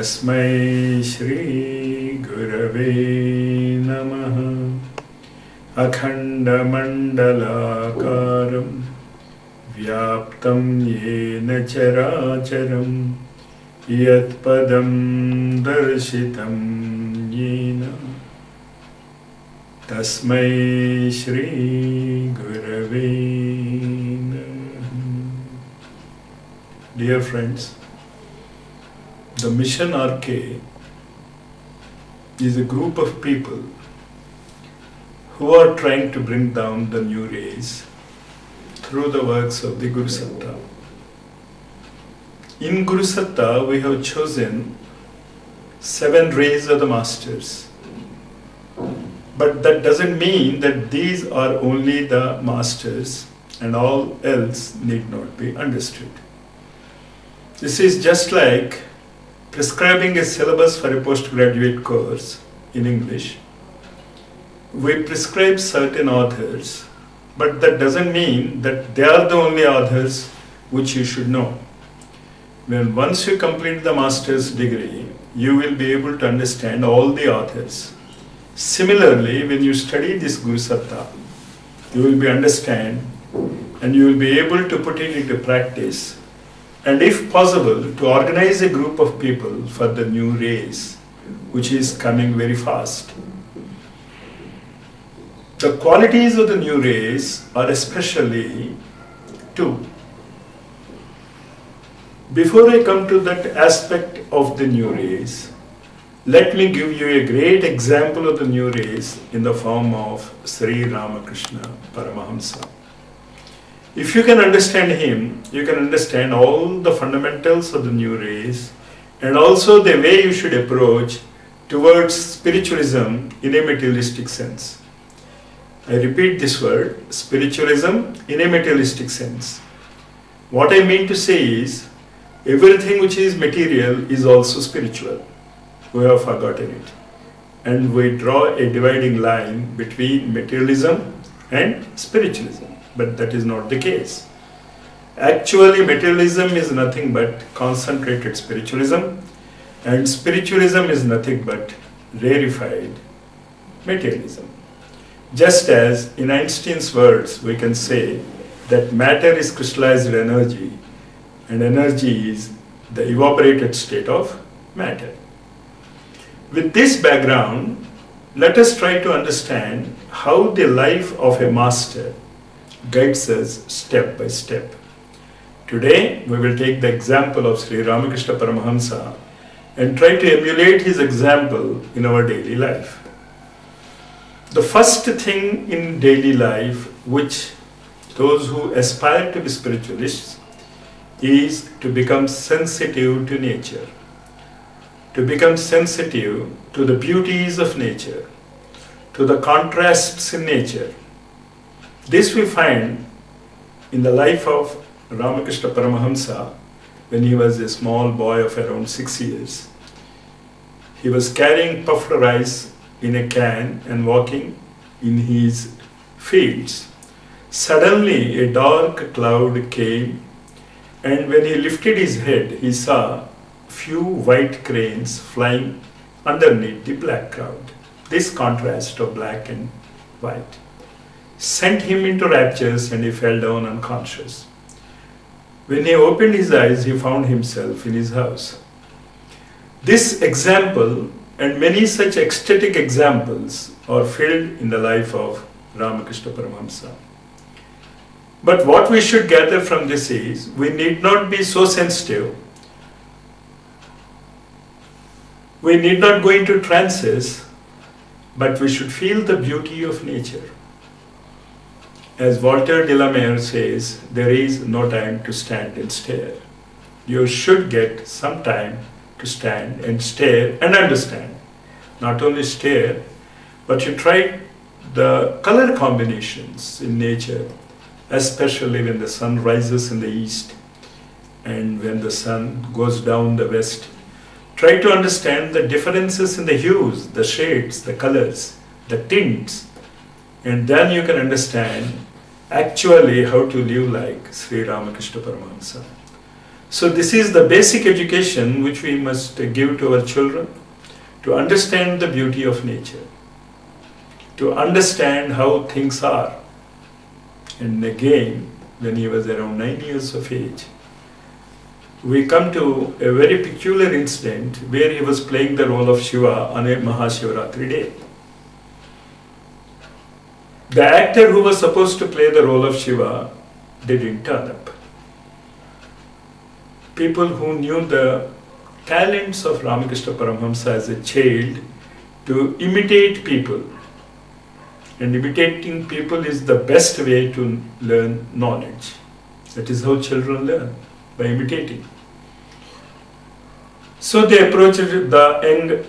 तस्मै श्री गुरवे नमः। अखण्डमण्डलाकारं व्याप्तं येन चराचरं यत्पदं दर्शितं येन तस्मै श्री गुरवे नमः। Dear friends, the Mission R.K. is a group of people who are trying to bring down the new rays through the works of the Guru Satta. In Guru Satta, we have chosen 7 rays of the Masters. But that doesn't mean that these are only the Masters and all else need not be understood. This is just like prescribing a syllabus for a postgraduate course in English. We prescribe certain authors, but that doesn't mean that they are the only authors which you should know. When once you complete the master's degree, you will be able to understand all the authors. Similarly, when you study this Guru Satta, you will be understand and you will be able to put it into practice, and if possible, to organize a group of people for the new race, which is coming very fast. The qualities of the new race are especially 2. Before I come to that aspect of the new race, let me give you a great example of the new race in the form of Sri Ramakrishna Paramahansa. If you can understand him, you can understand all the fundamentals of the new race and also the way you should approach towards spiritualism in a materialistic sense. I repeat this word, spiritualism in a materialistic sense. What I mean to say is, everything which is material is also spiritual. We have forgotten it. And we draw a dividing line between materialism and spiritualism. But that is not the case. Actually, materialism is nothing but concentrated spiritualism, and spiritualism is nothing but rarefied materialism. Just as in Einstein's words, we can say that matter is crystallized energy, and energy is the evaporated state of matter. With this background, let us try to understand how the life of a master guides us step by step. Today, we will take the example of Sri Ramakrishna Paramahansa and try to emulate his example in our daily life. The first thing in daily life which those who aspire to be spiritualists is to become sensitive to nature, to become sensitive to the beauties of nature, to the contrasts in nature. This we find in the life of Ramakrishna Paramahansa when he was a small boy of around 6 years. He was carrying puffed rice in a can and walking in his fields. Suddenly a dark cloud came, and when he lifted his head, he saw few white cranes flying underneath the black cloud. This contrast of black and white sent him into raptures, and he fell down unconscious. When he opened his eyes, he found himself in his house. This example and many such ecstatic examples are filled in the life of Ramakrishna Paramahansa. But what we should gather from this is, we need not be so sensitive We need not go into trances, but we should feel the beauty of nature. As Walter de la Mare says, there is no time to stand and stare. You should get some time to stand and stare and understand. Not only stare, but you try the color combinations in nature, especially when the sun rises in the east and when the sun goes down the west. Try to understand the differences in the hues, the shades, the colors, the tints, and then you can understand actually how to live like Sri Ramakrishna Paramahansa. So this is the basic education which we must give to our children, to understand the beauty of nature, to understand how things are. And again, when he was around 9 years of age, we come to a very peculiar incident where he was playing the role of Shiva on a Mahashivratri day. The actor who was supposed to play the role of Shiva didn't turn up. People who knew the talents of Ramakrishna Paramahansa as a child to imitate people, and imitating people is the best way to learn knowledge. That is how children learn, by imitating. So they approached the young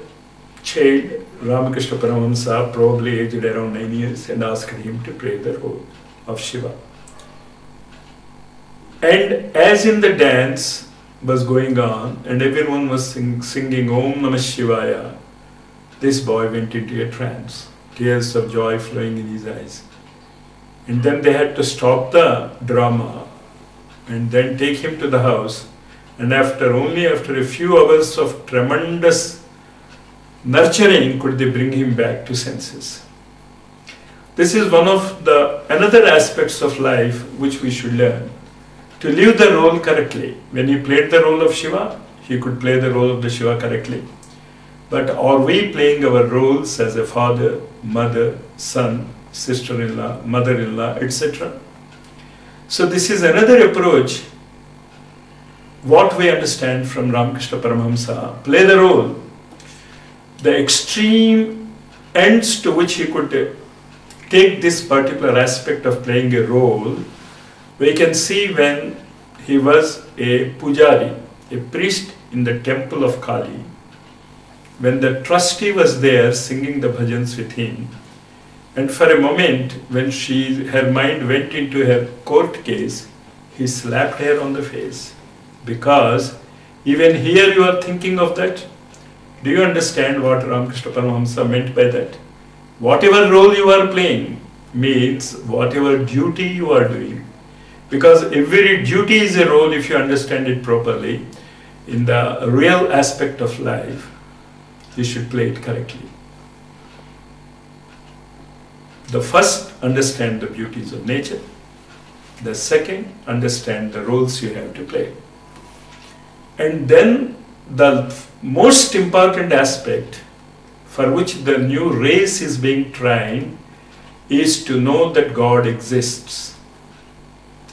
child, Ramakrishna Paramahansa, probably aged around 9 years, and asked him to play the role of Shiva. And as in the dance was going on, and everyone was singing Om Namah Shivaya, this boy went into a trance, tears of joy flowing in his eyes. And then they had to stop the drama and then take him to the house. And only after a few hours of tremendous nurturing could they bring him back to senses. This is one of the another aspects of life which we should learn. To live the role correctly. When he played the role of Shiva, he could play the role of the Shiva correctly. But are we playing our roles as a father, mother, son, sister-in-law, mother-in-law, etc.? So this is another approach. What we understand from Ramakrishna Paramahansa, play the role. The extreme ends to which he could take this particular aspect of playing a role, we can see when he was a pujari, a priest in the temple of Kali. When the trustee was there singing the bhajans with him, and for a moment when her mind went into her court case, he slapped her on the face. Because even here you are thinking of that. Do you understand what Ramakrishna Paramahansa meant by that? Whatever role you are playing means whatever duty you are doing. Because every duty is a role if you understand it properly. In the real aspect of life, you should play it correctly. The first, understand the beauties of nature. The second, understand the roles you have to play. And then the most important aspect for which the new race is being trained is to know that God exists.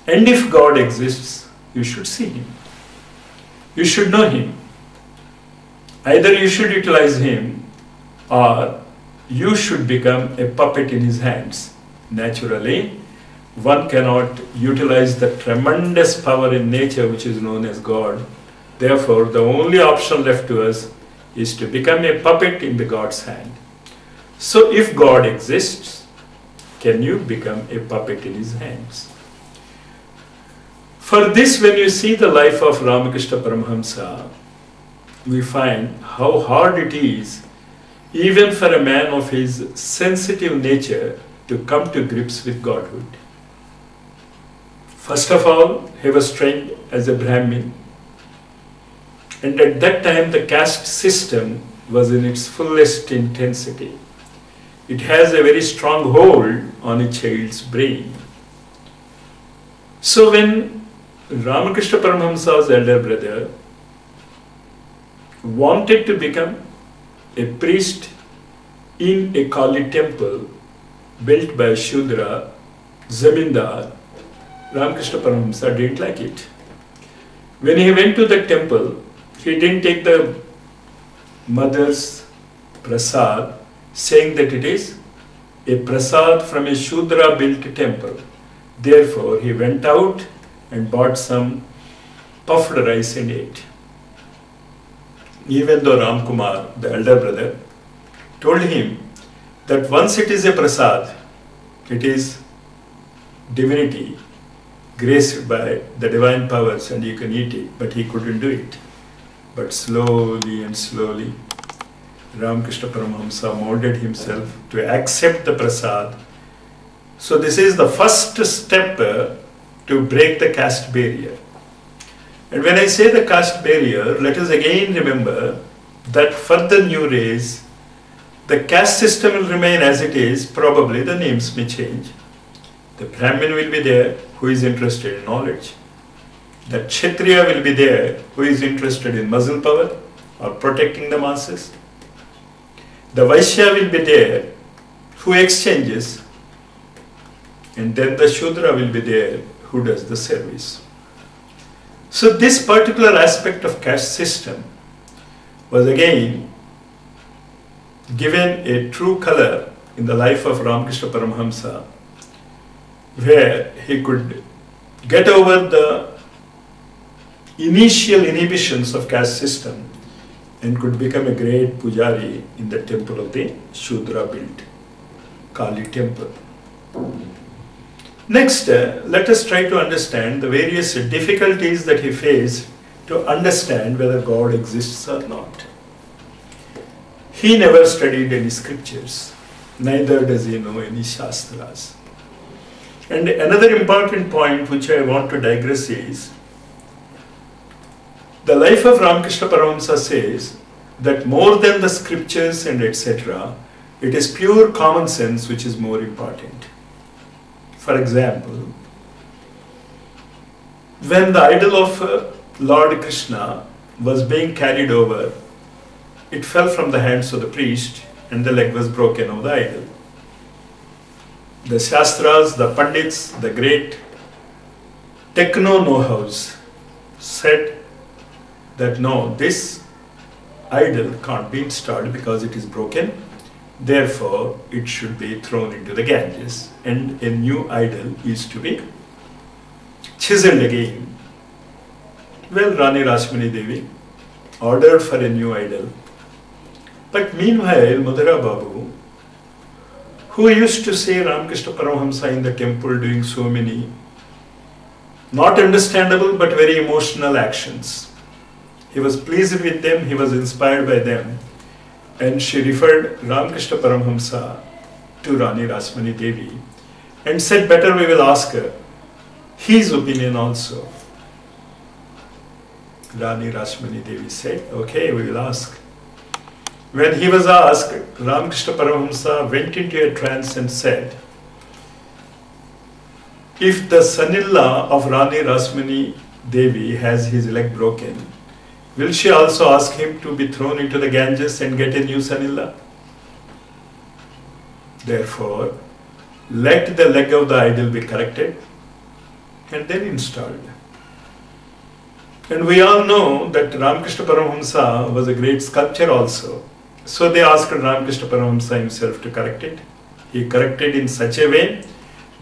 And if God exists, you should see Him. You should know Him. Either you should utilize Him or you should become a puppet in His hands. Naturally, one cannot utilize the tremendous power in nature which is known as God. Therefore, the only option left to us is to become a puppet in the God's hand. So if God exists, can you become a puppet in His hands? For this, when you see the life of Ramakrishna Paramahansa, we find how hard it is, even for a man of his sensitive nature, to come to grips with Godhood. First of all, he was trained as a Brahmin. And at that time, the caste system was in its fullest intensity. It has a very strong hold on a child's brain. So when Ramakrishna Paramahansa's elder brother wanted to become a priest in a Kali temple built by Shudra, Zamindar, Ramakrishna Paramahansa didn't like it. When he went to the temple, he didn't take the mother's prasad, saying that it is a prasad from a Shudra built temple. Therefore, he went out and bought some puffed rice and ate. Even though Ram Kumar, the elder brother, told him that once it is a prasad, it is divinity graced by the divine powers and you can eat it, but he couldn't do it. But slowly and slowly, Ramakrishna Paramahamsa molded himself to accept the prasad. So this is the first step to break the caste barrier. And when I say the caste barrier, let us again remember that for the new race, the caste system will remain as it is, probably the names may change. The Brahmin will be there who is interested in knowledge. The Kshatriya will be there who is interested in muscle power or protecting the masses. The Vaishya will be there who exchanges, and then the Shudra will be there who does the service. So this particular aspect of caste system was again given a true color in the life of Ramakrishna Paramahamsa, where he could get over the initial inhibitions of caste system and could become a great pujari in the temple of the Shudra built Kali temple. Next, let us try to understand the various difficulties that he faced to understand whether God exists or not. He never studied any scriptures, neither does he know any shastras. And another important point which I want to digress is, the life of Ramakrishna Paramahamsa says that more than the scriptures and etc., it is pure common sense which is more important. For example, when the idol of Lord Krishna was being carried over, it fell from the hands of the priest and the leg was broken of the idol. The Shastras, the Pandits, the great techno know-hows said that no, this idol can't be installed because it is broken. Therefore, it should be thrown into the Ganges and a new idol is to be chiseled again. Well, Rani Rashmani Devi ordered for a new idol. But meanwhile, Madhura Babu, who used to see Ramakrishna Paramahamsa in the temple doing so many not understandable but very emotional actions, he was pleased with them, he was inspired by them. And she referred Ramakrishna Paramahamsa to Rani Rashmani Devi and said, better we will ask her his opinion also. Rani Rashmani Devi said, okay, we will ask. When he was asked, Ramakrishna Paramahamsa went into a trance and said, if the son-in-law of Rani Rashmani Devi has his leg broken, will she also ask him to be thrown into the Ganges and get a new son-in-law? Therefore, let the leg of the idol be corrected and then installed. And we all know that Ramakrishna Paramahamsa was a great sculptor also. So they asked Ramakrishna Paramahamsa himself to correct it. He corrected in such a way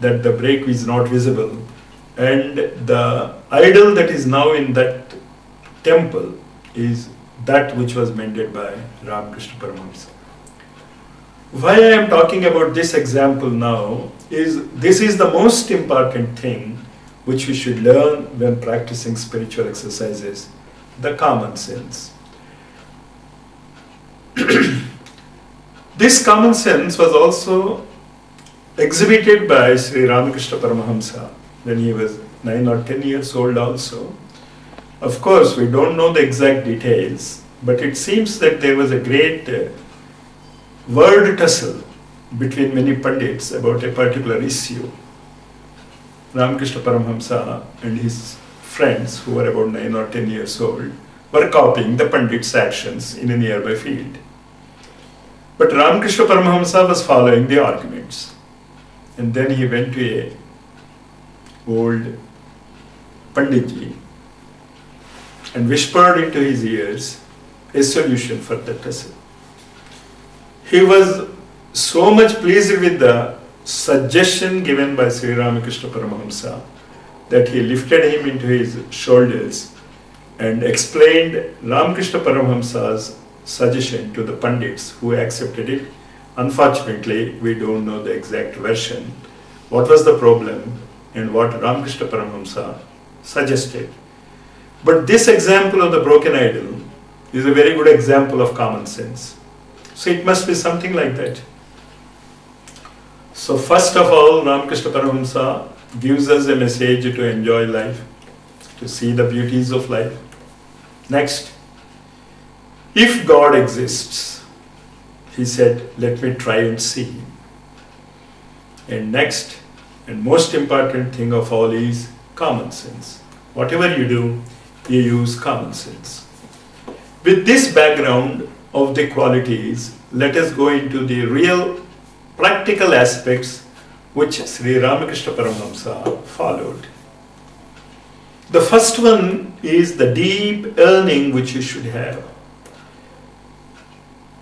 that the break is not visible. And the idol that is now in that temple is that which was mended by Ramakrishna Paramahamsa. Why I am talking about this example now is this is the most important thing which we should learn when practicing spiritual exercises, the common sense. This common sense was also exhibited by Sri Ramakrishna Paramahamsa when he was 9 or 10 years old also. Of course, we don't know the exact details, but it seems that there was a great word tussle between many Pandits about a particular issue. Ramakrishna Paramahamsa and his friends, who were about 9 or 10 years old, were copying the Pandit's actions in a nearby field. But Ramakrishna Paramahamsa was following the arguments. And then he went to a old Panditji and whispered into his ears a solution for that tussle. He was so much pleased with the suggestion given by Sri Ramakrishna Paramahansa that he lifted him into his shoulders and explained Ramakrishna Paramahansa's suggestion to the Pandits who accepted it. Unfortunately, we don't know the exact version, what was the problem and what Ramakrishna Paramahansa suggested. But this example of the broken idol is a very good example of common sense. So it must be something like that. So first of all, Ramakrishna Paramahansa gives us a message to enjoy life, to see the beauties of life. Next, if God exists, he said, let me try and see him. And next, and most important thing of all is common sense. Whatever you do, you use common sense. With this background of the qualities, let us go into the real practical aspects which Sri Ramakrishna Paramahansa followed. The first one is the deep yearning which you should have.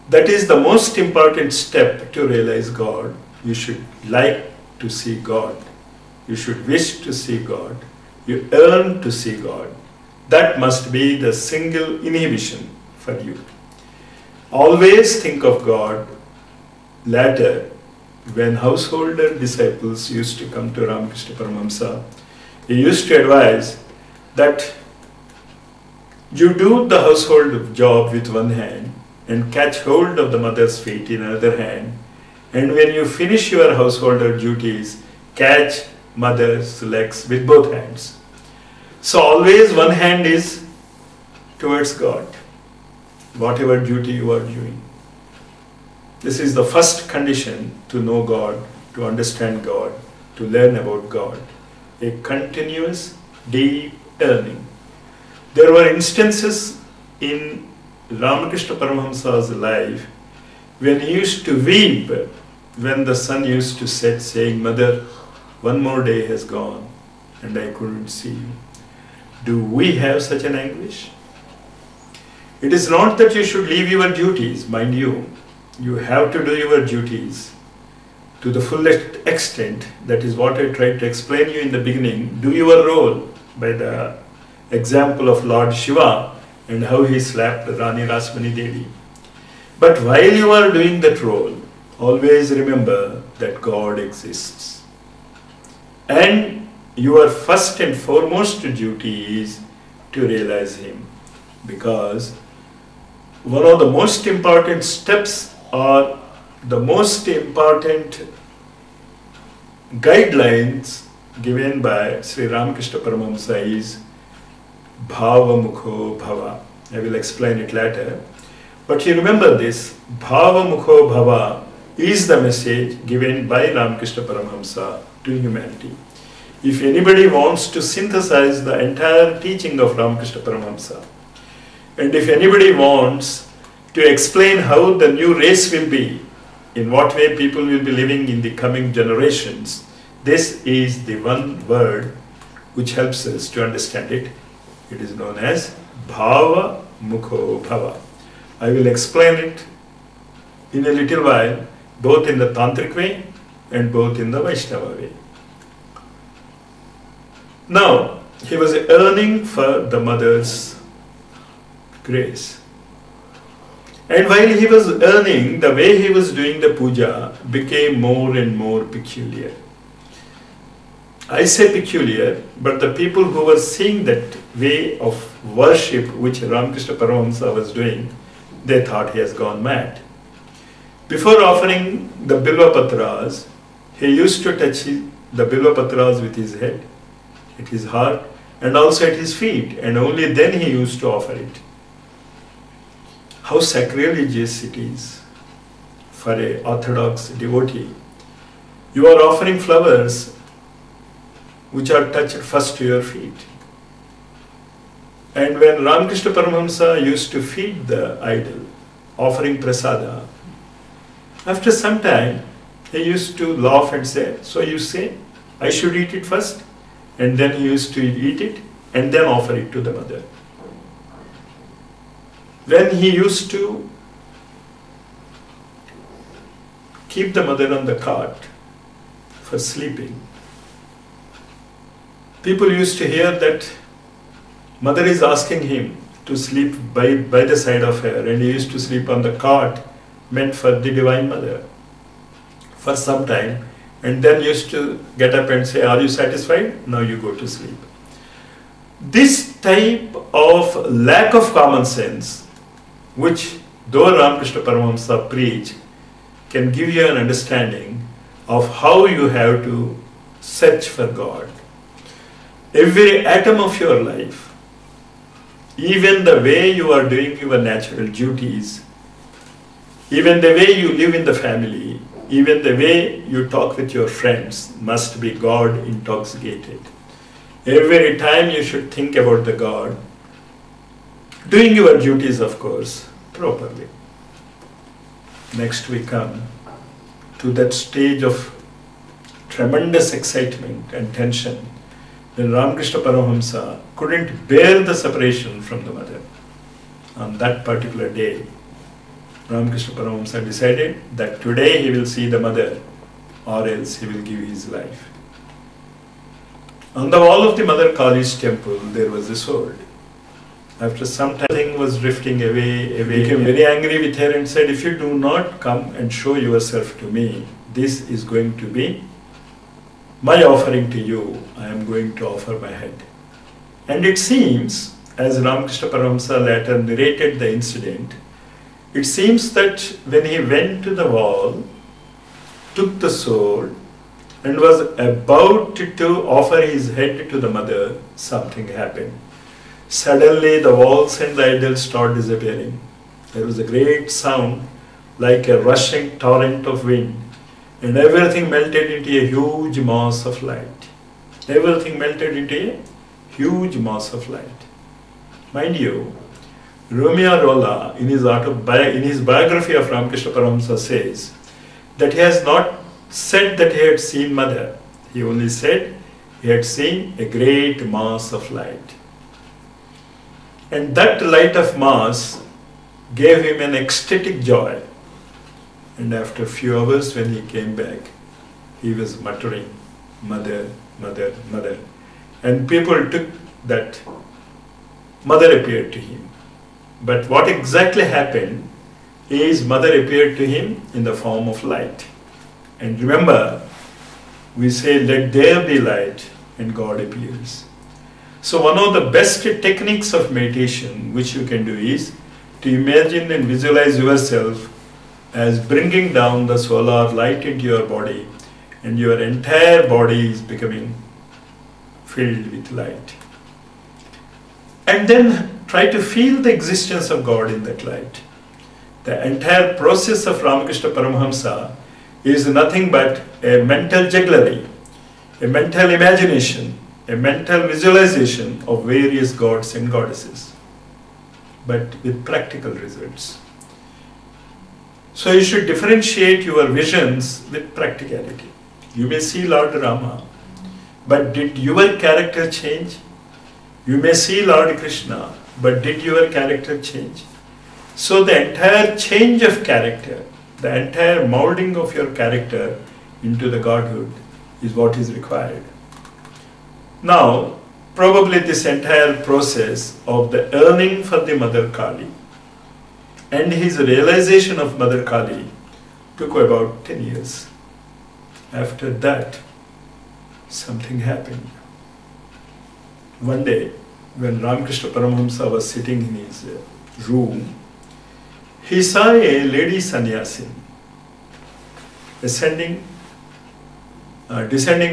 That is the most important step to realize God. You should like to see God. You should wish to see God. You yearn to see God. That must be the single inhibition for you. Always think of God. Later, when householder disciples used to come to Ramakrishna Paramahansa, he used to advise that you do the household job with one hand and catch hold of the mother's feet in another hand, and when you finish your householder duties, catch mother's legs with both hands. So always one hand is towards God, whatever duty you are doing. This is the first condition to know God, to understand God, to learn about God. A continuous, deep yearning. There were instances in Ramakrishna Paramahansa's life when he used to weep when the sun used to set, saying, Mother, one more day has gone and I couldn't see you. Do we have such an anguish? It is not that you should leave your duties, mind you. You have to do your duties to the fullest extent. That is what I tried to explain you in the beginning. Do your role by the example of Lord Shiva and how he slapped Rani Rasmani Devi. But while you are doing that role, always remember that God exists. And your first and foremost duty is to realize Him. Because one of the most important steps or the most important guidelines given by Sri Ramakrishna Paramahansa is Bhava Mukho Bhava. I will explain it later. But you remember this, Bhava Mukho Bhava is the message given by Ramakrishna Paramahansa to humanity. If anybody wants to synthesize the entire teaching of Ramakrishna Paramahansa, and if anybody wants to explain how the new race will be, in what way people will be living in the coming generations, this is the one word which helps us to understand it. It is known as Bhava Mukho Bhava. I will explain it in a little while, both in the Tantric way and both in the Vaishnava way. Now, he was yearning for the mother's grace. And while he was yearning, the way he was doing the puja became more and more peculiar. I say peculiar, but the people who were seeing that way of worship which Ramakrishna Paramahansa was doing, they thought he has gone mad. Before offering the Bilva Patras, he used to touch the Bilva Patras with his head, at his heart, and also at his feet, and only then he used to offer it. How sacrilegious it is for an orthodox devotee. You are offering flowers which are touched first to your feet. And when Ramakrishna Paramahansa used to feed the idol, offering prasada, after some time he used to laugh and say, so you say, I should eat it first? And then he used to eat it and then offer it to the mother. when he used to keep the mother on the cot for sleeping, people used to hear that mother is asking him to sleep by the side of her, and he used to sleep on the cot meant for the Divine Mother for some time, and then used to get up and say, "Are you satisfied? Now you go to sleep." This type of lack of common sense, which though Ramakrishna Paramahansa preached, can give you an understanding of how you have to search for God. Every atom of your life, even the way you are doing your natural duties, even the way you live in the family, even the way you talk with your friends must be God intoxicated. Every time you should think about the God, doing your duties, of course, properly. Next we come to that stage of tremendous excitement and tension when Ramakrishna Paramahansa couldn't bear the separation from the mother. On that particular day, Ramakrishna Paramahansa decided that today he will see the mother or else he will give his life. On the wall of the Mother Kali's temple there was a sword. After some time, thing was drifting away, he became very angry with her and said, "If you do not come and show yourself to me, this is going to be my offering to you. I am going to offer my head." And it seems, as Ramakrishna Paramahansa later narrated the incident, it seems that when he went to the wall, took the sword, and was about to offer his head to the mother, something happened. Suddenly the walls and the idols started disappearing. There was a great sound like a rushing torrent of wind, and everything melted into a huge mass of light. Everything melted into a huge mass of light. Mind you, Romeo Rolla, in his biography of Ramakrishna Paramahansa, says that he has not said that he had seen mother. He only said he had seen a great mass of light. And that light of mass gave him an ecstatic joy. And after a few hours when he came back, he was muttering, "Mother, mother, mother." And people took that mother appeared to him. But what exactly happened is mother appeared to him in the form of light. And remember, we say, "Let there be light," and God appears. So one of the best techniques of meditation which you can do is to imagine and visualize yourself as bringing down the solar light into your body, and your entire body is becoming filled with light. And then try to feel the existence of God in that light. The entire process of Ramakrishna Paramahansa is nothing but a mental jugglery, a mental imagination, a mental visualization of various gods and goddesses, but with practical results. So you should differentiate your visions with practicality. You may see Lord Rama, but did your character change? You may see Lord Krishna, but did your character change? So the entire change of character, the entire molding of your character into the Godhood is what is required. Now, probably this entire process of the yearning for the Mother Kali and his realization of Mother Kali took about 10 years. After that, something happened. One day, when Ramakrishna Paramahansa was sitting in his room, he saw a lady sannyasi descending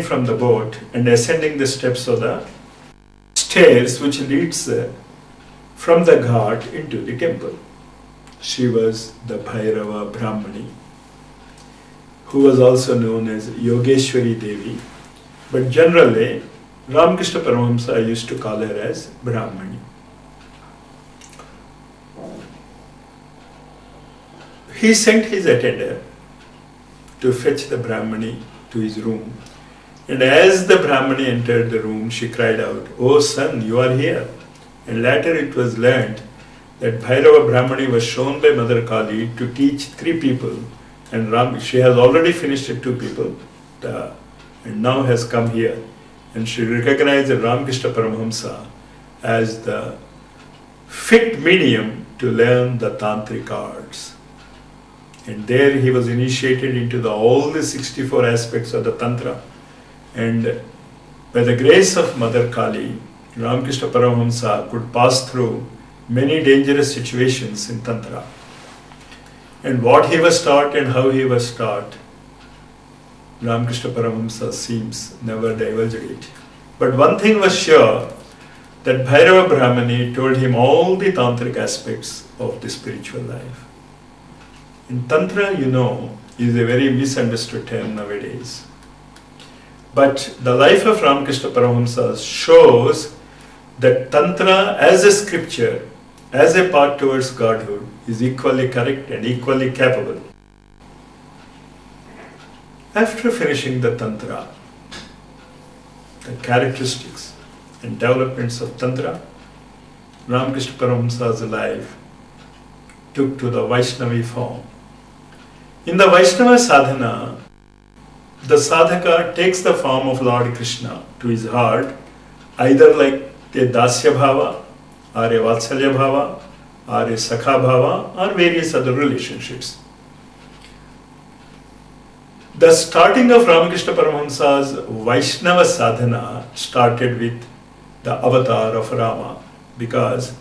from the boat and ascending the steps of the stairs which leads from the ghat into the temple. She was the Bhairava Brahmani, who was also known as Yogeshwari Devi, but generally Ramakrishna Paramahansa used to call her as Brahmani. He sent his attendant to fetch the Brahmani to his room. And as the Brahmani entered the room, she cried out, "Oh son, you are here." And later it was learned that Bhairava Brahmani was shown by Mother Kali to teach 3 people, and she has already finished it 2 people, and now has come here, and she recognized Ramakrishna Paramahansa as the fit medium to learn the tantric arts. And there he was initiated into all the 64 aspects of the Tantra. And by the grace of Mother Kali, Ramakrishna Paramahansa could pass through many dangerous situations in Tantra. And what he was taught and how he was taught, Ramakrishna Paramahansa seems never diverged it. But one thing was sure, that Bhairava Brahmani told him all the tantric aspects of the spiritual life. In Tantra, is a very misunderstood term nowadays. But the life of Ramakrishna Paramahansa shows that Tantra as a scripture, as a path towards Godhood, is equally correct and equally capable. After finishing the Tantra, the characteristics and developments of Tantra, Ramakrishna Paramahansa's life took to the Vaishnavi form. In the Vaishnava sadhana, the sadhaka takes the form of Lord Krishna to his heart, either like a Dasya Bhava, or a Vatsalya Bhava, or a Sakha Bhava, or various other relationships. The starting of Ramakrishna Paramahansa's Vaishnava sadhana started with the avatar of Rama, because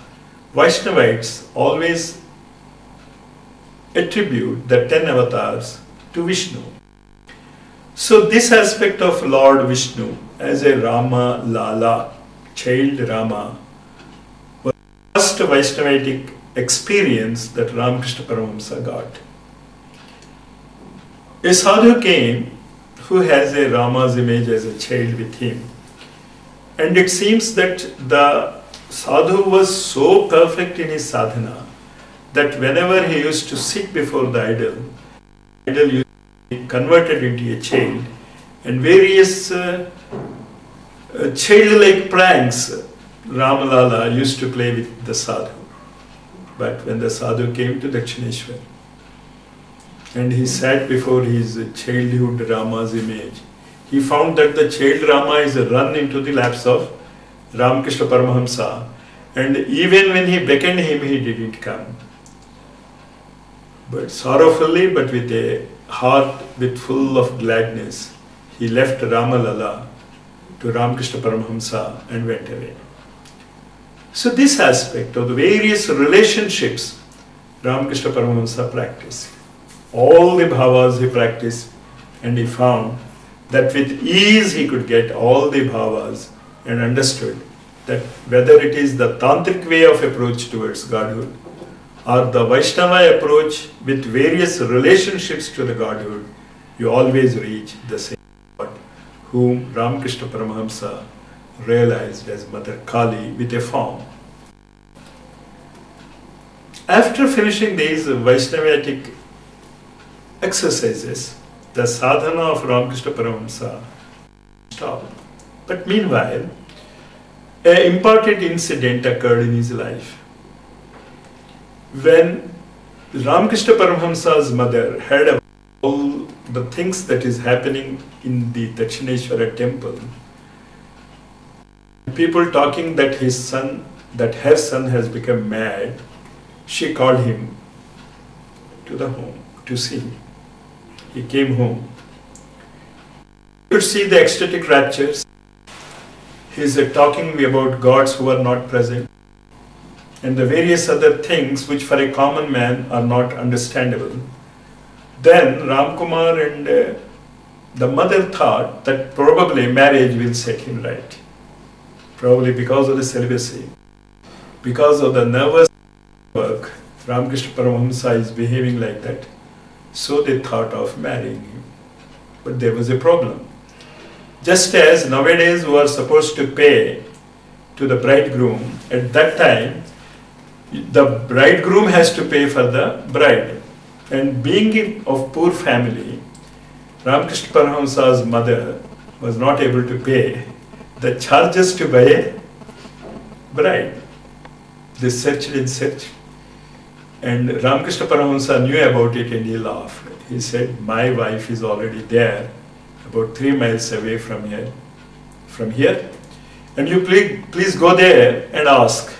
Vaishnavites always attribute the 10 avatars to Vishnu. So this aspect of Lord Vishnu as a Rama Lala, child Rama, was the first Vaishnavitic experience that Ramakrishna Paramahansa got. A sadhu came who has a Rama's image as a child with him. And it seems that the sadhu was so perfect in his sadhana that whenever he used to sit before the idol used to be converted into a child, and various childlike pranks Ramalala used to play with the sadhu. But when the sadhu came to Dakshineshwar and he sat before his childhood Rama's image, he found that the child Rama is run into the laps of Ramakrishna Paramahansa, and even when he beckoned him, he didn't come. But sorrowfully, but with a heart full of gladness, he left Ramalala to Ramakrishna Paramahansa and went away. So this aspect of the various relationships Ramakrishna Paramahansa practiced, all the bhavas he practiced, and he found that with ease he could get all the bhavas, and understood that whether it is the tantric way of approach towards Godhood or the Vaishnava approach with various relationships to the Godhood, you always reach the same God, whom Ramakrishna Paramahansa realized as Mother Kali with a form. After finishing these Vaishnavatic exercises, the sadhana of Ramakrishna Paramahansa stopped. But meanwhile, an important incident occurred in his life. When Ramakrishna Paramahansa's mother heard about all the things that is happening in the Dakshineshwara temple, people talking that her son has become mad, she called him to the home to see him. He came home. You could see the ecstatic raptures. He is talking about gods who are not present, and the various other things which for a common man are not understandable. Then Ramkumar and the mother thought that probably marriage will set him right. Probably because of the celibacy, because of the nervous work, Ramakrishna Paramahansa is behaving like that. So they thought of marrying him. But there was a problem. Just as nowadays we are supposed to pay to the bridegroom, at that time the bridegroom has to pay for the bride. And being of poor family, Ramakrishna Paramahansa's mother was not able to pay the charges to buy a bride. They searched and searched And Ramakrishna Paramahansa knew about it and he laughed. He said, my wife is already there, about 3 miles away from here. And you please go there and ask.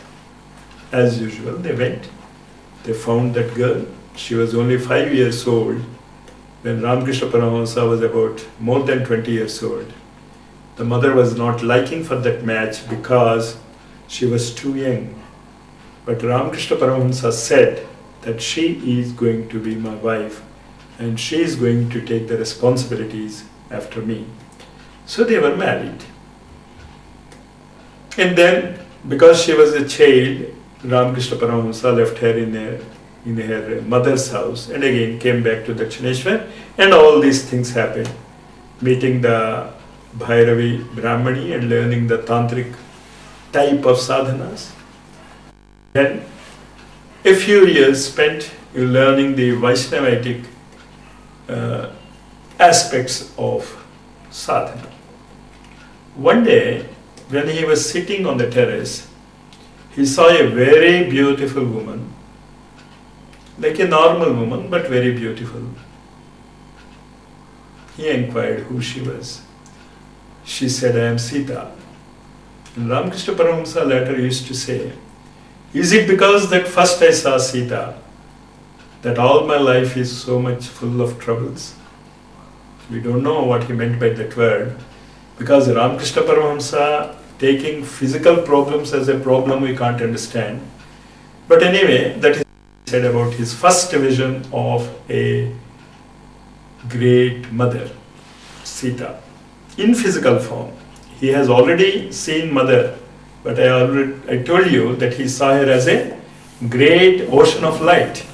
As usual, they went. They found that girl. She was only 5 years old when Ramakrishna Paramahansa was about more than 20 years old. The mother was not liking for that match because she was too young. But Ramakrishna Paramahansa said that she is going to be my wife and she is going to take the responsibilities after me. So they were married. And then, because she was a child, Ramakrishna Paramahansa left her in her mother's house and again came back to Dakshineshwar, and all these things happened. Meeting the Bhairavi Brahmani and learning the tantric type of sadhanas. Then a few years spent in learning the Vaishnavatic aspects of sadhana. One day, when he was sitting on the terrace, he saw a very beautiful woman, like a normal woman, but very beautiful. He inquired who she was. She said, I am Sita. And Ramakrishna Paramahansa later used to say, is it because that first I saw Sita that all my life is so much full of troubles? We don't know what he meant by that word, because Ramakrishna Paramahansa taking physical problems as a problem we can't understand. But anyway, that is said about his first vision of a great mother, Sita, in physical form. He has already seen mother, but I told you that he saw her as a great ocean of light.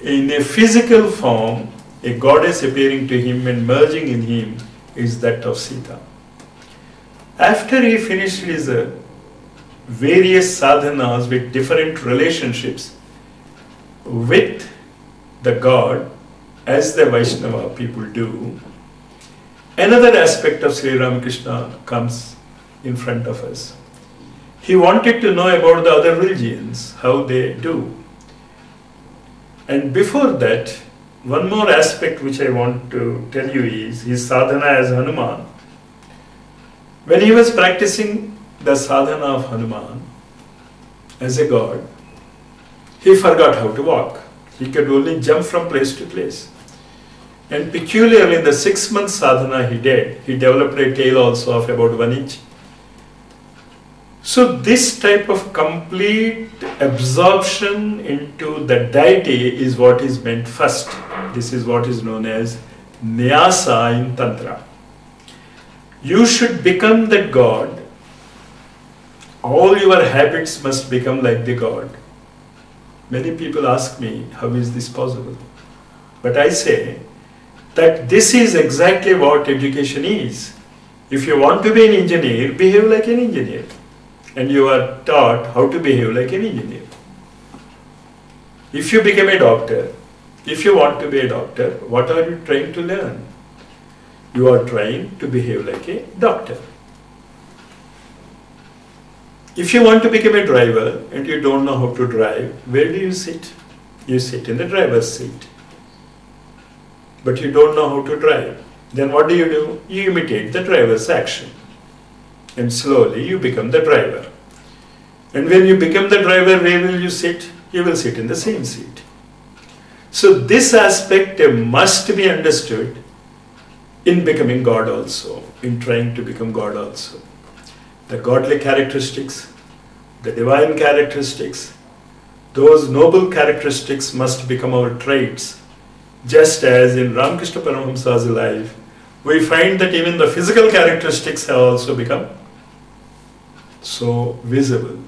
In a physical form, a goddess appearing to him and merging in him is that of Sita. After he finished his various sadhanas with different relationships with the God, as the Vaishnava people do, another aspect of Sri Ramakrishna comes in front of us. He wanted to know about the other religions, how they do. And before that, one more aspect which I want to tell you is his sadhana as Hanuman. When he was practicing the sadhana of Hanuman as a god, he forgot how to walk. He could only jump from place to place. And peculiarly in the 6-month sadhana he did, he developed a tail also of about 1 inch. So this type of complete absorption into the deity is what is meant first. This is what is known as Nyasa in Tantra. You should become the God. All your habits must become like the God. Many people ask me, how is this possible? But I say that this is exactly what education is. If you want to be an engineer, behave like an engineer. And you are taught how to behave like an engineer. If you become a doctor, if you want to be a doctor, what are you trying to learn? You are trying to behave like a doctor. If you want to become a driver and you don't know how to drive, where do you sit? You sit in the driver's seat. But you don't know how to drive. Then what do? You imitate the driver's action. And slowly you become the driver. And when you become the driver, where will you sit? You will sit in the same seat. So this aspect must be understood in becoming God also, in trying to become God also. The godly characteristics, the divine characteristics, those noble characteristics must become our traits. Just as in Ramakrishna Paramahansa's life, we find that even the physical characteristics have also become so visible.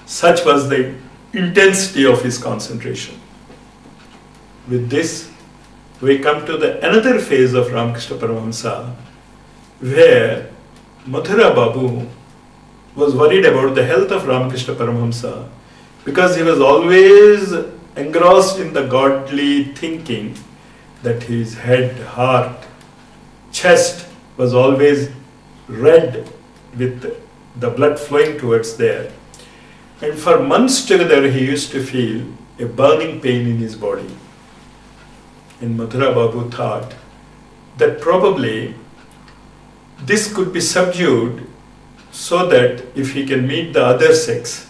Such was the intensity of his concentration. With this, we come to the another phase of Ramakrishna Paramahansa, where Mathura Babu was worried about the health of Ramakrishna Paramahansa because he was always engrossed in the godly thinking that his head, heart, chest was always red with the blood flowing towards there. And for months together he used to feel a burning pain in his body. And Mathura Babu thought that probably this could be subdued so that if he can meet the other sex.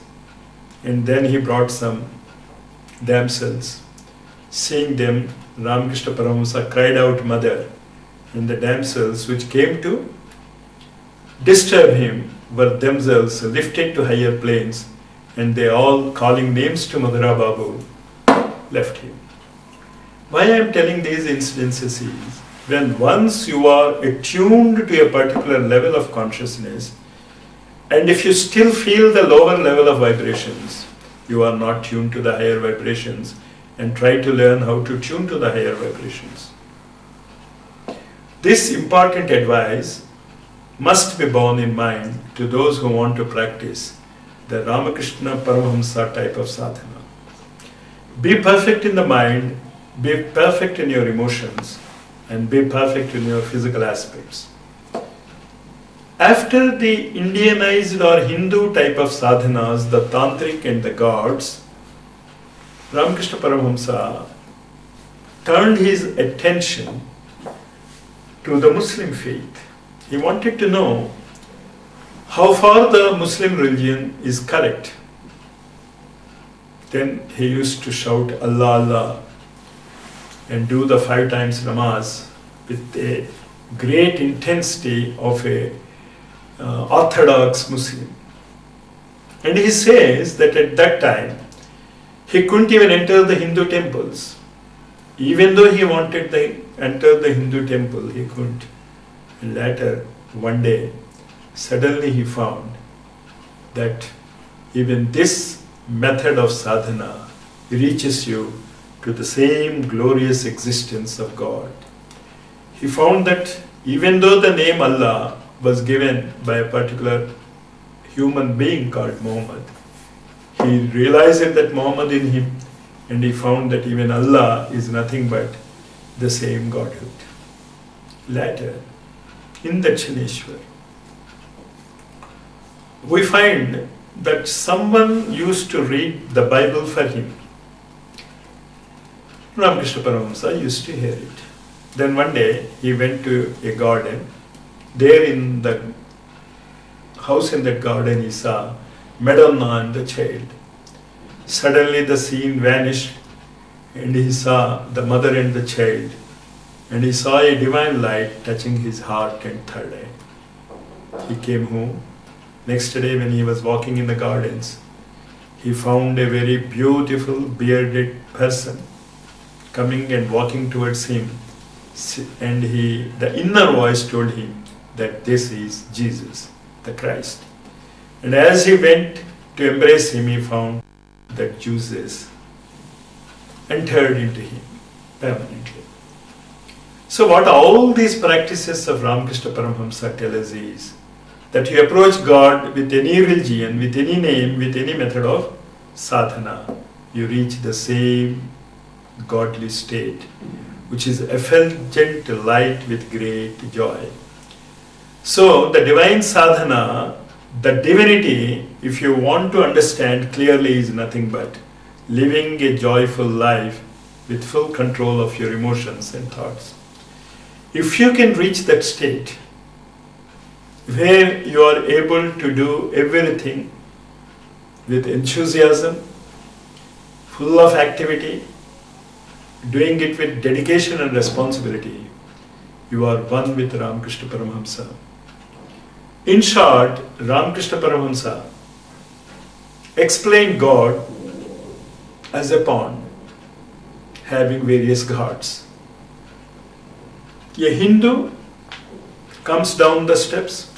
And then he brought some damsels. Seeing them, Ramakrishna Paramahansa cried out, "Mother!" And the damsels which came to disturb him were themselves lifted to higher planes, and they all, calling names to Madhura Babu, left him. Why I am telling these incidences is, when once you are attuned to a particular level of consciousness, and if you still feel the lower level of vibrations, you are not tuned to the higher vibrations, and try to learn how to tune to the higher vibrations. This important advice must be borne in mind to those who want to practice the Ramakrishna Paramahansa type of sadhana. Be perfect in the mind, be perfect in your emotions, and be perfect in your physical aspects. After the Indianized or Hindu type of sadhanas, the tantric and the gods, Ramakrishna Paramahansa turned his attention to the Muslim faith. He wanted to know how far the Muslim religion is correct. Then he used to shout Allah Allah and do the 5 times namaz with a great intensity of a orthodox Muslim. And he says that at that time he couldn't even enter the Hindu temples. Even though he wanted to enter the Hindu temple, he couldn't. And later, one day, suddenly he found that even this method of sadhana reaches you to the same glorious existence of God. He found that even though the name Allah was given by a particular human being called Muhammad, he realized that Muhammad in him, and he found that even Allah is nothing but the same Godhood. Later, in the Chaneshwar, we find that someone used to read the Bible for him. Ramakrishna Paramahansa used to hear it. Then one day he went to a garden. There in the house in that garden he saw Madonna and the child. Suddenly the scene vanished and he saw the mother and the child, and he saw a divine light touching his heart and third eye. He came home. Next day when he was walking in the gardens, he found a very beautiful bearded person coming and walking towards him, and the inner voice told him that this is Jesus, the Christ. And as he went to embrace him, he found that Jesus entered into him permanently. So what all these practices of Ramakrishna Paramahansa tell us is that you approach God with any religion, with any name, with any method of sadhana, you reach the same godly state, which is effulgent light with great joy. So the divine sadhana, the divinity, if you want to understand clearly, is nothing but living a joyful life with full control of your emotions and thoughts. If you can reach that state where you are able to do everything with enthusiasm, full of activity, doing it with dedication and responsibility, you are one with Ramakrishna Paramahansa. In short, Ramakrishna Paramahansa explained God as a pond having various gods. A Hindu comes down the steps,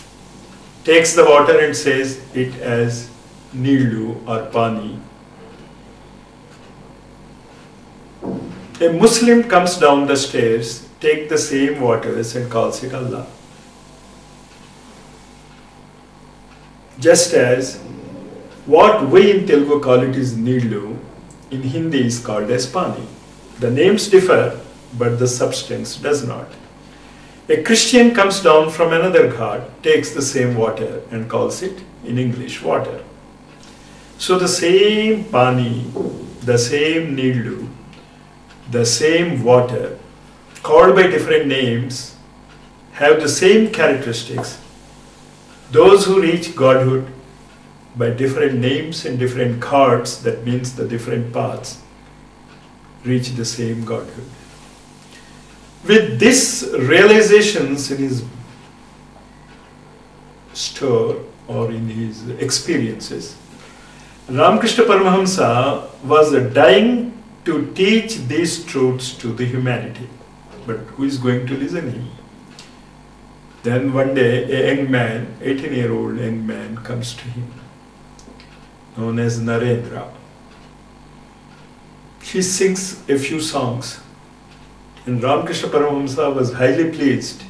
takes the water and says it as Neelu or Pani. A Muslim comes down the stairs, takes the same waters and calls it Allah. Just as what we in Telugu call it is Neelu, in Hindi is called as Pani. The names differ, but the substance does not. A Christian comes down from another god, takes the same water and calls it in English water. So the same Pani, the same needle, the same water, called by different names, have the same characteristics. Those who reach Godhood by different names and different cards, that means the different paths, reach the same Godhood. With these realizations in his store or in his experiences, Ramakrishna Paramahansa was dying to teach these truths to the humanity. But who is going to listen to him? Then one day a young man, 18-year-old young man, comes to him, known as Narendra. He sings a few songs, and Ramakrishna Paramahansa was highly pleased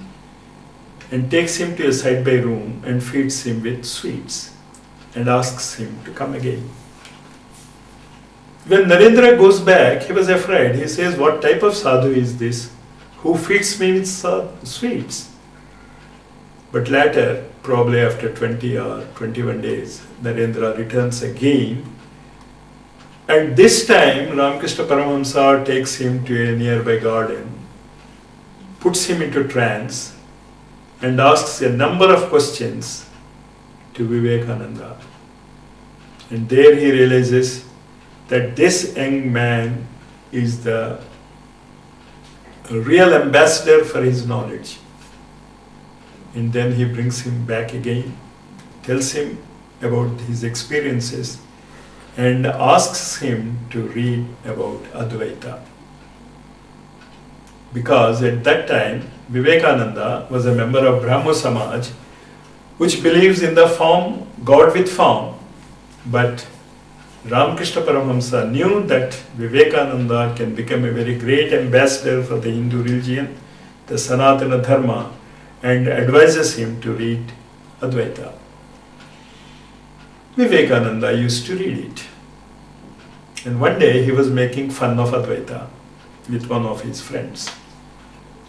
and takes him to a side-by room and feeds him with sweets and asks him to come again. When Narendra goes back, he was afraid. He says, "What type of sadhu is this who feeds me with sweets?" But later, probably after 20 or 21 days, Narendra returns again. And this time, Ramakrishna Paramahansa takes him to a nearby garden, puts him into trance, and asks a number of questions to Vivekananda. And there he realizes that this young man is the real ambassador for his knowledge. And then he brings him back again, tells him about his experiences, and asks him to read about Advaita. Because at that time, Vivekananda was a member of Brahmo Samaj, which believes in the form, God with form. But Ramakrishna Paramahansa knew that Vivekananda can become a very great ambassador for the Hindu religion, the Sanatana Dharma, and advises him to read Advaita. Vivekananda used to read it. And one day he was making fun of Advaita with one of his friends.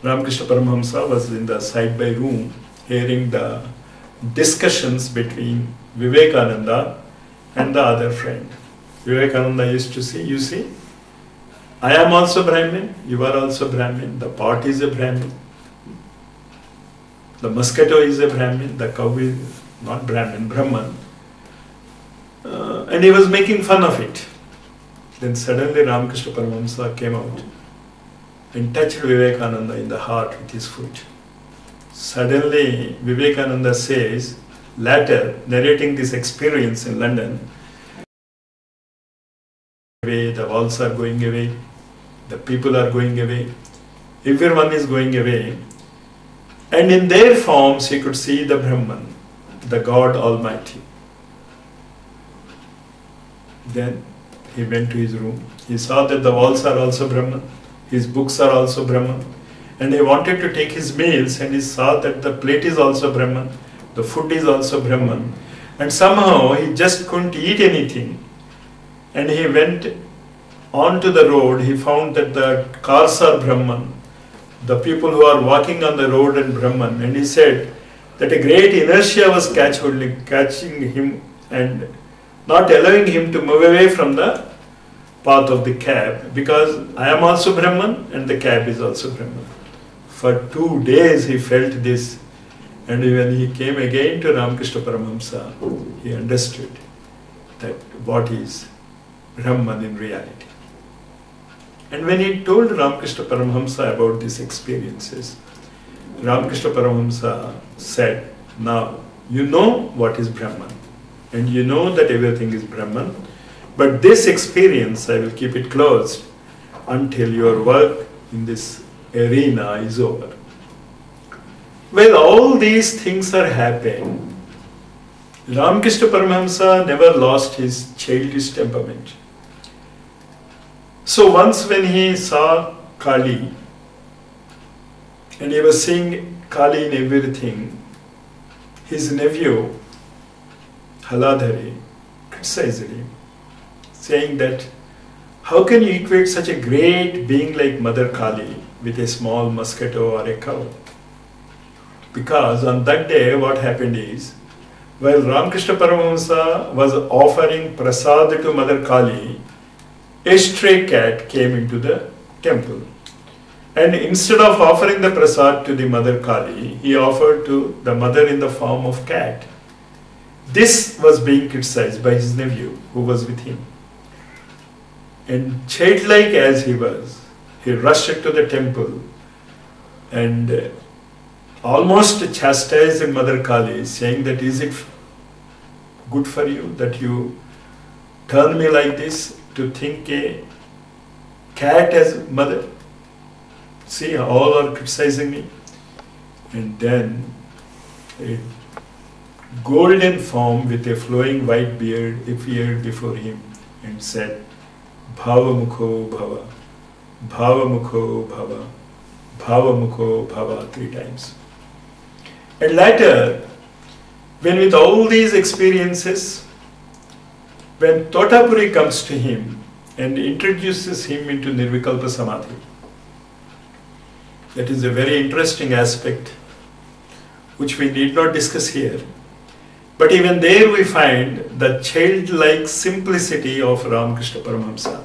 Ramakrishna Paramahansa was in the side-by room hearing the discussions between Vivekananda and the other friend. Vivekananda used to say, "You see, I am also Brahmin, you are also Brahmin, the pot is a Brahmin, the mosquito is a Brahmin, the cow is not Brahmin, Brahman." And he was making fun of it. Then suddenly Ramakrishna Paramahansa came out and touched Vivekananda in the heart with his foot. Suddenly Vivekananda says, later narrating this experience in London, the walls are going away, the people are going away, everyone is going away, and in their forms he could see the Brahman, the God Almighty. Then he went to his room. He saw that the walls are also Brahman, his books are also Brahman, and he wanted to take his meals, and he saw that the plate is also Brahman, the food is also Brahman, and somehow he just couldn't eat anything. And he went onto the road. He found that the cars are Brahman, the people who are walking on the road are Brahman, and he said that a great inertia was catching him and not allowing him to move away from the path of the cab, because I am also Brahman and the cab is also Brahman. For 2 days he felt this, and when he came again to Ramakrishna Paramahansa, he understood that what is Brahman in reality. And when he told Ramakrishna Paramahansa about these experiences, Ramakrishna Paramahansa said, "Now you know what is Brahman, and you know that everything is Brahman, but this experience I will keep it closed until your work in this arena is over." Well, all these things are happening. Ramakrishna Paramahansa never lost his childish temperament. So once when he saw Kali, and he was seeing Kali in everything, his nephew Haladhari criticized him, saying that how can you equate such a great being like Mother Kali with a small mosquito or a cow? Because on that day what happened is, while Ramakrishna Paramahansa was offering prasad to Mother Kali, a stray cat came into the temple. And instead of offering the prasad to the Mother Kali, he offered to the mother in the form of cat. This was being criticized by his nephew who was with him. And childlike as he was, he rushed to the temple and almost chastised Mother Kali, saying that, is it good for you that you turn me like this to think a cat as mother? See, all are criticizing me. And then a golden form with a flowing white beard appeared before him and said, Bhava Mukho Bhava, Bhava Mukho Bhava, Bhava Mukho Bhava 3 times. And later, when with all these experiences, when Totapuri comes to him and introduces him into Nirvikalpa Samadhi, that is a very interesting aspect which we need not discuss here. But even there we find the childlike simplicity of Ramakrishna Paramahansa.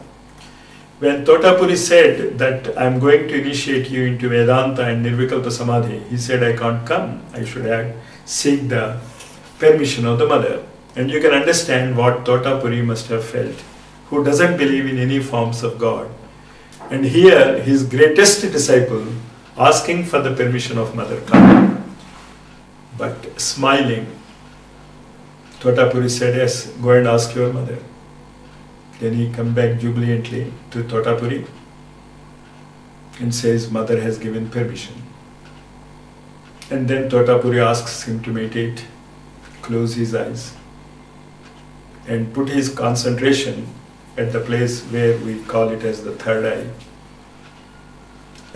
When Totapuri said that I am going to initiate you into Vedanta and Nirvikalpa Samadhi, he said, I can't come. I should have seek the permission of the mother. And you can understand what Totapuri must have felt, who doesn't believe in any forms of God. And here his greatest disciple asking for the permission of Mother Kali. But smiling, Totapuri said, yes, go and ask your mother. Then he come back jubilantly to Totapuri and says, mother has given permission. And then Totapuri asks him to meditate, close his eyes and put his concentration at the place where we call it as the third eye.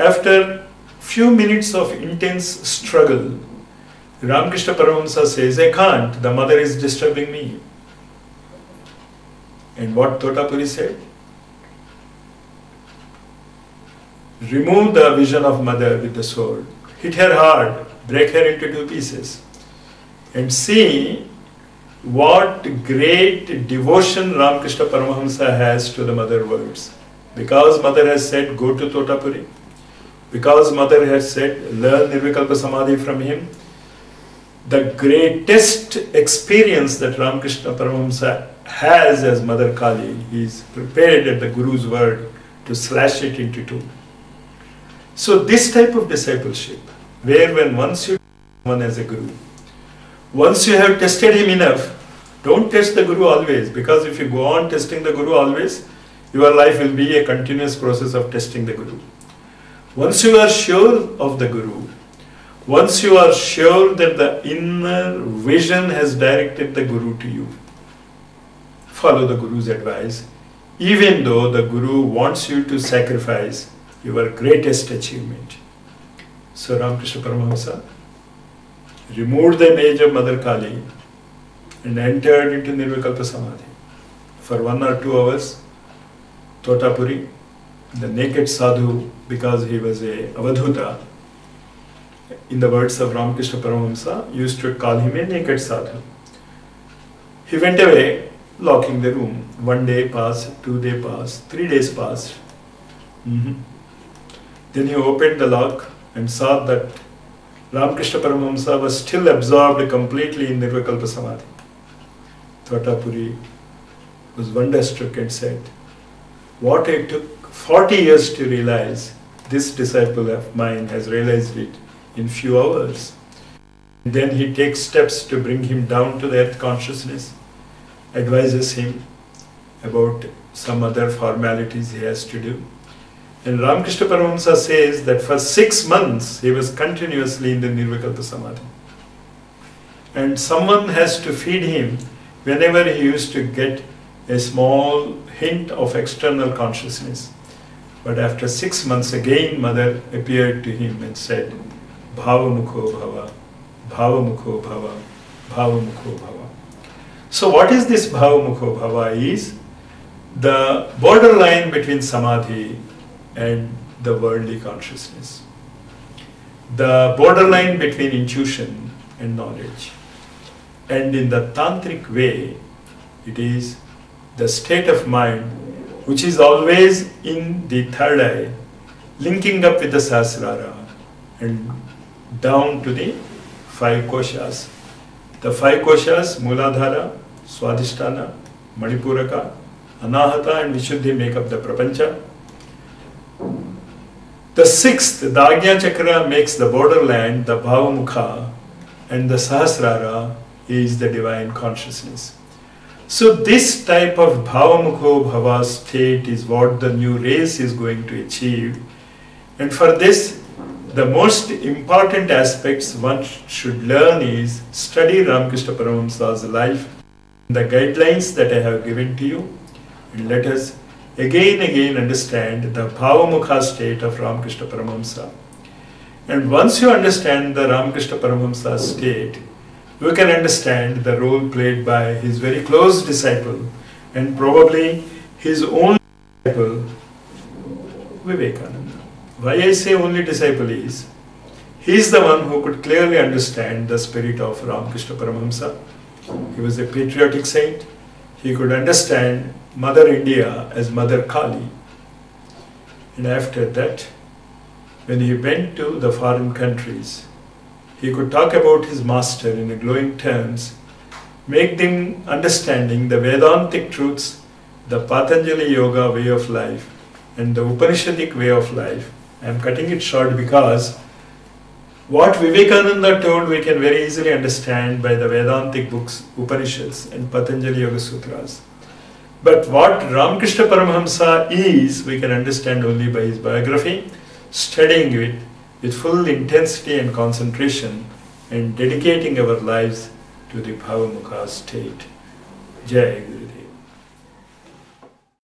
After few minutes of intense struggle, Ramakrishna Paramahansa says, I can't, the mother is disturbing me. And what Totapuri said? Remove the vision of mother with the sword, hit her hard, break her into 2 pieces, and see what great devotion Ramakrishna Paramahansa has to the mother words. Because mother has said, go to Totapuri, because mother has said, learn Nirvikalpa Samadhi from him, the greatest experience that Ramakrishna Paramahansa has as Mother Kali, he is prepared at the Guru's word to slash it into 2. So this type of discipleship, where when once you one as a Guru, once you have tested him enough, don't test the Guru always, because if you go on testing the Guru always, your life will be a continuous process of testing the Guru. Once you are sure of the Guru, once you are sure that the inner vision has directed the Guru to you, follow the Guru's advice, even though the Guru wants you to sacrifice your greatest achievement. So Ramakrishna Paramahansa removed the image of Mother Kali and entered into Nirvikalpa Samadhi. For 1 or 2 hours, Totapuri, the naked sadhu, because he was a avadhuta, in the words of Ramakrishna Paramahansa, used to call him a naked sadhu. He went away, locking the room. 1 day passed, 2 days passed, 3 days passed. Then he opened the lock and saw that Ramakrishna Paramahansa was still absorbed completely in Nirvikalpa Samadhi. Totapuri was wonderstruck and said, what I took 40 years to realize, this disciple of mine has realized it in few hours. And then he takes steps to bring him down to the earth consciousness, advises him about some other formalities he has to do. And Ramakrishna Paramahansa says that for 6 months he was continuously in the Nirvikalpa Samadhi. And someone has to feed him whenever he used to get a small hint of external consciousness. But after 6 months again, mother appeared to him and said, Bhava Mukho Bhava, Bhava Mukho Bhava, Bhava Mukho Bhava. So what is this Bhava Mukho Bhava? Is the borderline between Samadhi and the worldly consciousness. The borderline between intuition and knowledge. And in the tantric way, it is the state of mind which is always in the third eye, linking up with the Sahasrara and down to the five koshas. The five koshas, Mooladhara, Swadhisthana, Manipuraka, Anahata and Vishuddhi make up the Prapancha. The sixth, the Agnya Chakra, makes the borderland, the Bhavamukha, and the Sahasrara is the divine consciousness. So this type of Bhavamukho Bhava state is what the new race is going to achieve. And for this, the most important aspects one should learn is study Ramakrishna Paramahansa's life, the guidelines that I have given to you, and let us again understand the Bhavamukha state of Ramakrishna Paramahansa. And once you understand the Ramakrishna Paramahansa state, you can understand the role played by his very close disciple and probably his own disciple, Vivekananda. Why I say only disciple is, he is the one who could clearly understand the spirit of Ramakrishna Paramahansa. He was a patriotic saint. He could understand Mother India as Mother Kali. And after that, when he went to the foreign countries, he could talk about his master in glowing terms, make them understanding the Vedantic truths, the Patanjali Yoga way of life, and the Upanishadic way of life. I am cutting it short because what Vivekananda told we can very easily understand by the Vedantic books, Upanishads and Patanjali Yoga Sutras. But what Ramakrishna Paramahamsa is, we can understand only by his biography, studying it with full intensity and concentration and dedicating our lives to the Bhavamukha state. Jai Guru.